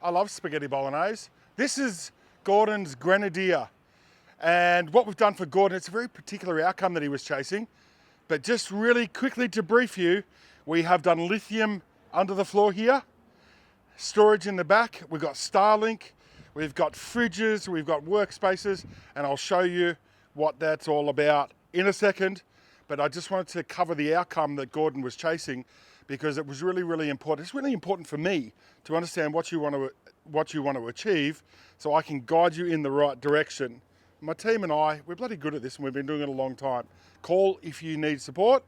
I love spaghetti bolognese. This is Gordon's Grenadier. And what we've done for Gordon, it's a very particular outcome that he was chasing. But just really quickly to brief you, we have done lithium under the floor here, storage in the back, we've got Starlink, we've got fridges, we've got workspaces, and I'll show you what that's all about in a second. But I just wanted to cover the outcome that Gordon was chasing because it was really, really important. It's really important for me to understand what you want to achieve so I can guide you in the right direction. My team and I, we're bloody good at this and we've been doing it a long time. Call if you need support.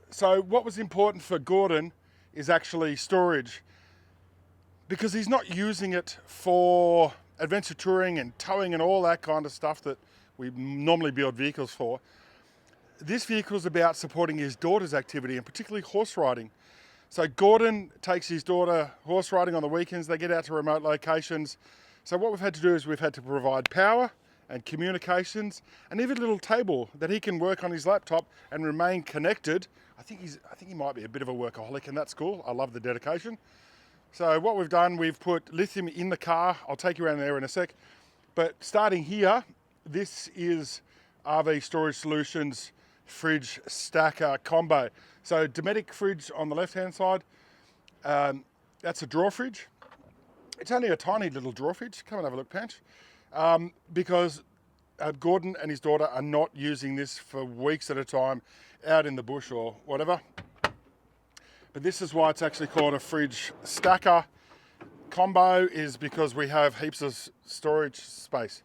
So what was important for Gordon is actually storage, because he's not using it for adventure touring and towing and all that kind of stuff that we normally build vehicles for. This vehicle is about supporting his daughter's activity, and particularly horse riding. So Gordon takes his daughter horse riding on the weekends. They get out to remote locations. So what we've had to do is we've had to provide power and communications and even a little table that he can work on his laptop and remain connected. I think he might be a bit of a workaholic, and that's cool. I love the dedication. So what we've done, we've put lithium in the car. I'll take you around there in a sec. But starting here, this is RV Storage Solutions fridge stacker combo. So Dometic fridge on the left-hand side, that's a drawer fridge. It's only a tiny little drawer fridge. Come and have a look, Panch. Because Gordon and his daughter are not using this for weeks at a time out in the bush or whatever. But this is why it's actually called a fridge stacker combo, is because we have heaps of storage space.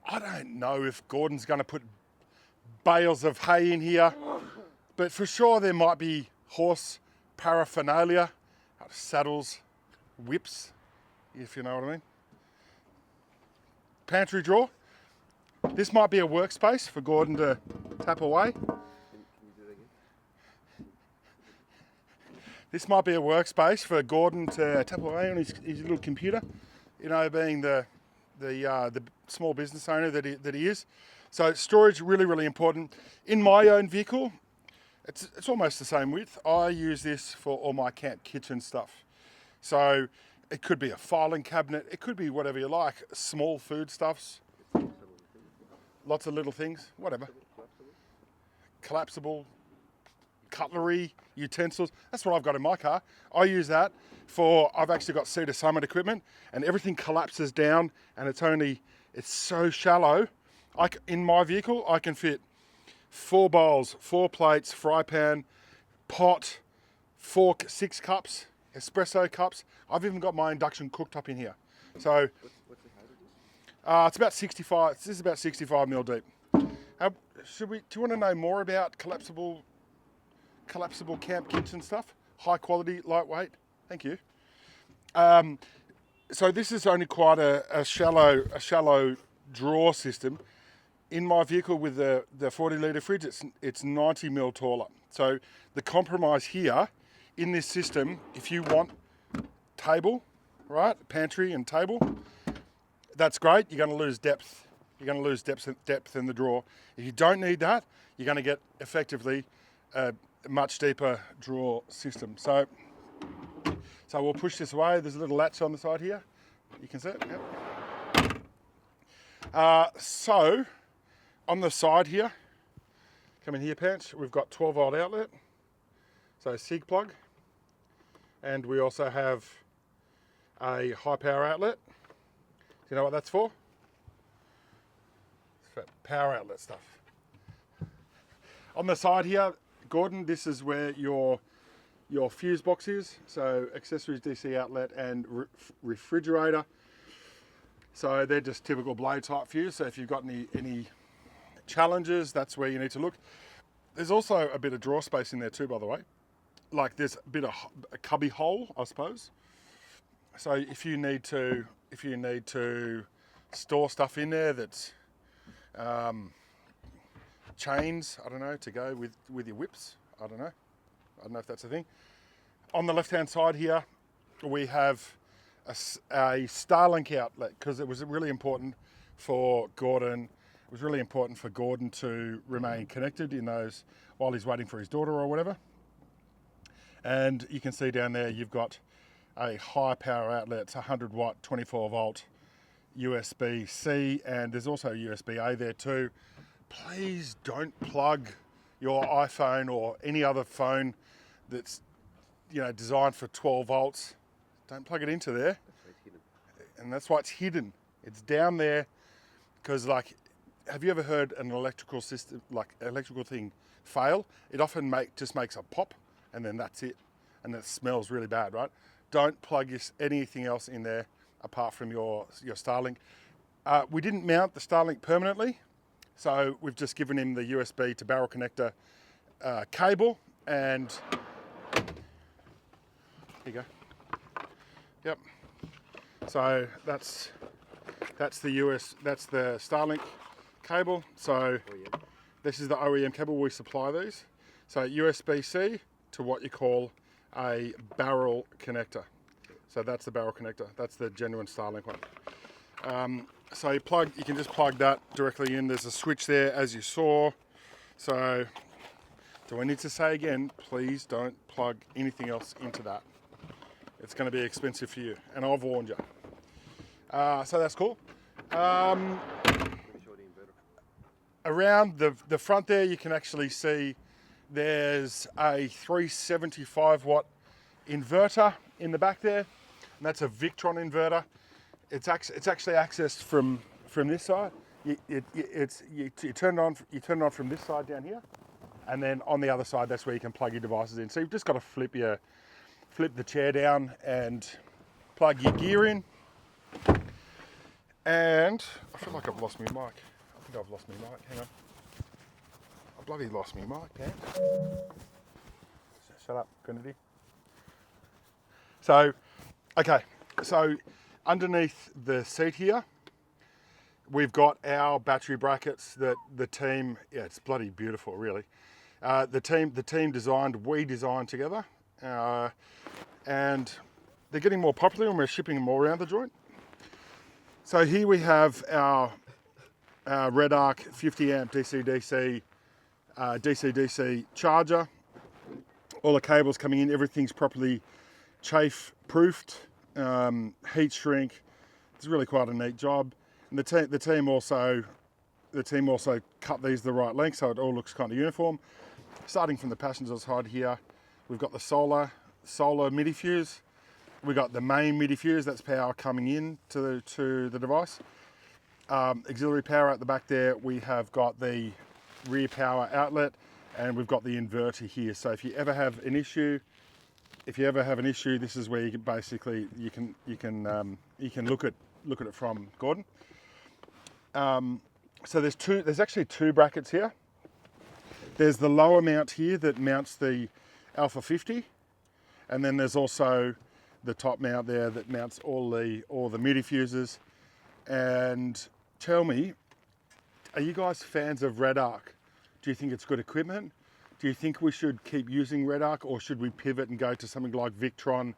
I don't know if Gordon's going to put bales of hay in here, but for sure there might be horse paraphernalia, saddles, whips, if you know what I mean. Pantry drawer. This might be a workspace for Gordon to tap away. This might be a workspace for Gordon to tap away on his little computer, you know, being the small business owner that he is. So storage, really, really important. In my own vehicle, it's almost the same width. I use this for all my camp kitchen stuff. So it could be a filing cabinet, it could be whatever you like, small foodstuffs, lots of little things, whatever. Collapsible, cutlery, utensils. That's what I've got in my car. I use that I've actually got Cedar Summit equipment, and everything collapses down, and it's so shallow. In my vehicle, I can fit 4 bowls, 4 plates, fry pan, pot, fork, 6 cups, espresso cups. I've even got my induction cooktop in here. So What's the height of this? it's about 65. This is about 65 mil deep. Do you want to know more about collapsible camp kitchen stuff? High quality, lightweight. Thank you. So this is only quite a shallow drawer system. In my vehicle with the 40 litre fridge, it's 90 mil taller. So the compromise here in this system, if you want table, right, pantry and table, that's great. You're going to lose depth. You're going to lose depth in the drawer. If you don't need that, you're going to get effectively a much deeper drawer system. So we'll push this away. There's a little latch on the side here. You can see it. Yep. So on the side here, come in here, Pants. We've got 12 volt outlet, so SIG plug, and we also have a high power outlet. Do you know what that's for? It's for power outlet stuff. On the side here, Gordon, this is where your fuse box is. So accessories, DC outlet, and refrigerator. So they're just typical blade type fuse. So if you've got any challenges, that's where you need to look. There's also a bit of drawer space in there too, by the way. Like there's a bit of a cubby hole, I suppose. So if you need to store stuff in there that's chains, I don't know, to go with your whips. I don't know if that's a thing. On the left hand side here, we have a Starlink outlet, because it was really important for Gordon. It was really important for Gordon to remain connected in those while he's waiting for his daughter or whatever. And you can see down there you've got a high power outlet. It's 100 watt, 24 volt USB-C, and there's also USB-A there too. Please don't plug your iPhone or any other phone that's designed for 12 volts. Don't plug it into there. And that's why it's hidden. It's down there because, like, have you ever heard an electrical system, like electrical thing, fail? It often just makes a pop, and then that's it, and it smells really bad, right? Don't plug anything else in there apart from your Starlink. We didn't mount the Starlink permanently, so we've just given him the USB to barrel connector cable, and here you go. Yep. So that's the Starlink cable. So this is the OEM cable. We supply these. So USB-C to what you call a barrel connector. So that's the barrel connector. That's the genuine Starlink one. So you can just plug that directly in. There's a switch there, as you saw. So do I need to say again? Please don't plug anything else into that. It's going to be expensive for you, and I've warned you. So that's cool. Around the front there, you can actually see there's a 375 watt inverter in the back there, and that's a Victron inverter. It's actually accessed from this side. You turn it on from this side down here, and then on the other side, that's where you can plug your devices in. So you've just got to flip the chair down and plug your gear in. And I feel like I've lost my mic. I think I've lost my mic. Hang on. I bloody lost my mic, man. Shut up, Grenadier. So, okay. So underneath the seat here, we've got our battery brackets that the team, it's bloody beautiful, really. The team designed, we designed together. And they're getting more popular, and we're shipping them all around the joint. So here we have our Red Arc 50 amp DC-DC charger. All the cables coming in, everything's properly chafe proofed, heat shrink. It's really quite a neat job. And the team also cut these the right length, so it all looks kind of uniform. Starting from the passenger side here, we've got the solar MIDI fuse. We've got the main MIDI fuse, that's power coming in to the device. Auxiliary power at the back there. We have got the rear power outlet, and we've got the inverter here. So if you ever have an issue, this is where you can basically you can look at it from Gordon. So there's actually two brackets here. There's the lower mount here that mounts the Alpha 50, and then there's also the top mount there that mounts all the MIDI fuses. And tell me, are you guys fans of Red Arc? Do you think it's good equipment? Do you think we should keep using Red Arc, or should we pivot and go to something like Victron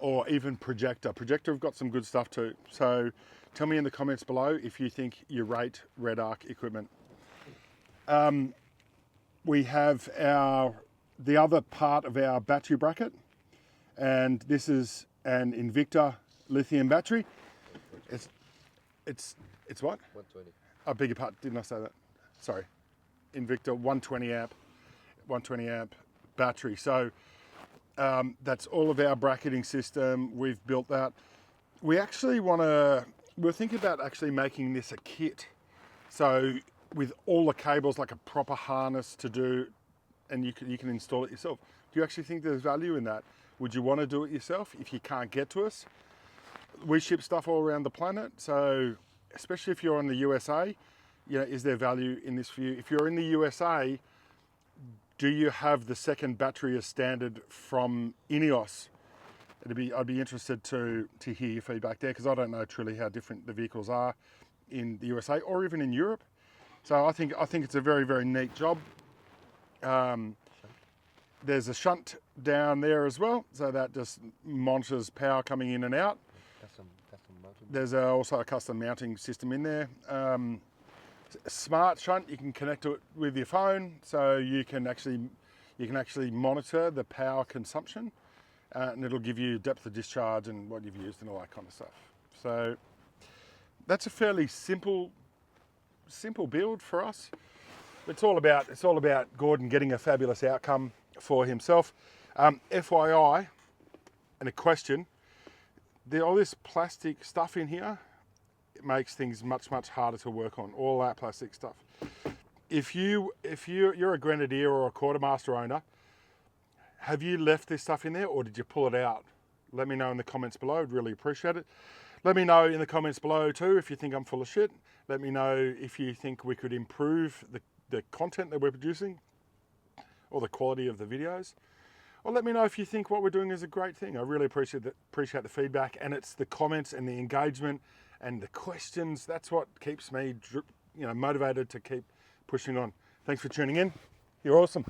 or even Projector? Projector have got some good stuff too. So tell me in the comments below if you think you rate Red Arc equipment. We have the other part of our battery bracket, and this is an Invicta lithium battery. It's what? 120. I beg your pardon, didn't I say that? Sorry. Invicta 120 amp battery. So that's all of our bracketing system. We've built that. We're thinking about actually making this a kit. So with all the cables, like a proper harness to do, and you can install it yourself. Do you actually think there's value in that? Would you want to do it yourself if you can't get to us? We ship stuff all around the planet, so especially if you're in the USA, is there value in this for you? If you're in the USA, do you have the second battery as standard from INEOS? I'd be interested to hear your feedback there, because I don't know truly how different the vehicles are in the USA or even in Europe. So I think it's a very, very neat job. There's a shunt down there as well, so that just monitors power coming in and out. Custom mounting. There's also a custom mounting system in there. Smart shunt, you can connect to it with your phone, so you can actually monitor the power consumption and it'll give you depth of discharge and what you've used and all that kind of stuff. So that's a fairly simple build for us. It's all about Gordon getting a fabulous outcome for himself. FYI, and a question, all this plastic stuff in here, it makes things much harder to work on, all that plastic stuff. If you're a Grenadier or a quartermaster owner, have you left this stuff in there or did you pull it out? Let me know in the comments below, I'd really appreciate it. Let me know in the comments below too if you think I'm full of shit. Let me know if you think we could improve the content that we're producing or the quality of the videos. Or let me know if you think what we're doing is a great thing. I really appreciate the feedback, and it's the comments and the engagement and the questions. That's what keeps me motivated to keep pushing on. Thanks for tuning in. You're awesome.